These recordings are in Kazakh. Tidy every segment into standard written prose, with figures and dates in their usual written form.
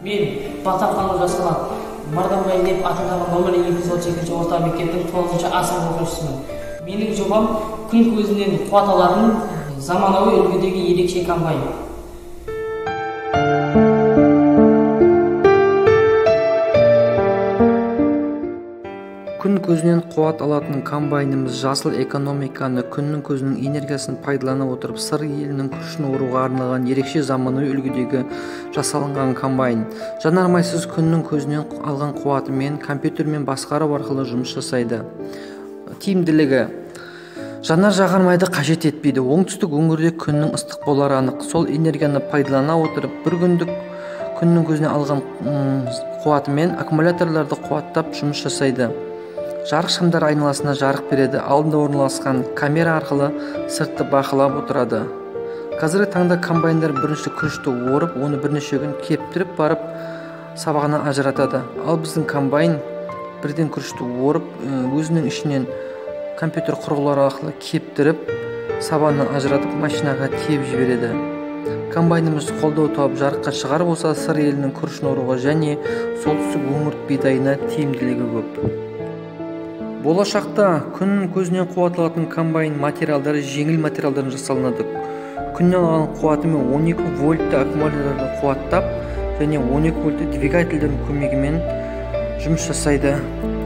Мен Батақанов жасалған Марданбай деп атындағы нөмір 232 орта мектептің 9 А сынып оқушысымын. Менің жобам күн көзінен қуат алатын заманауи үлгідегі ерекше комбайн. Күн көзінен қуат алатын комбайнымыз жасыл экономиканы, күннің көзінің энергиясын пайдалана отырып, сыр елінің күрішін оруға арналған ерекше заманауи үлгідегі жасалынған комбайн. Жанармайсыз күннің көзінен алған қуатымен компьютермен басқару арқылы жұмыс жасайды. Тиімділігі: жанар-жағармайды қажет етпейді. Оңтүстік өңірде күннің ыстық болары анық. Сол энергияны пайдалана отырып, бір күндік күннің көзінен алған қуатымен аккумуляторларды қуаттап жұмыс жасайды. Жарық шамдар айналасына жарық береді. Алдында орналасқан камера арқылы сыртты бақылап отырады. Қазіргі таңда комбайндар бірінші күрішті орып, оны бірнеше күн кептіріп барып сабағына ажыратады. Ал біздің комбайн бірден күрішті орып, өзінің ішінен компьютер құрылғылары арқылы кептіріп, сабағына ажыратып, машинаға тиеп жібереді. Комбайнымыз қолдау тауып жарыққа шығар болса, сыр елінің күрішін оруға және солтүстік өңір бидайына тиімділігі көп. Болашақта күн көзінен қуат алатын комбайн материалдары жеңіл материалдардан жасалынады. Күннен алған қуатымен 12 вольтты аккумуляторды қуаттап және 12 вольтты двигательдердің көмегімен жұмыс жасайды.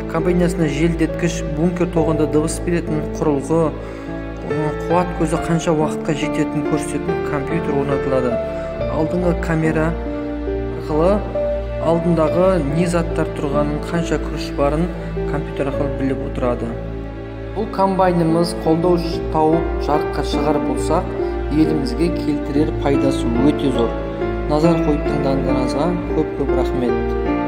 Комбайнасына желдеткіш, бункер тоғында дыбыс беретін құрылғы, қуат көзі қанша уақытқа жететінін көрсететін компьютер орнатылады. Алдыңғы камера арқылы алдындағы не заттар тұрғанын, қанша күріш барын компьютер арқылы біліп отырады. Бұл комбайнымыз қолдау тауып жарыққа шығар болсақ, елімізге келтірер пайдасы өте зор. Назар қойып тыңдағандарыңызға көп рахмет.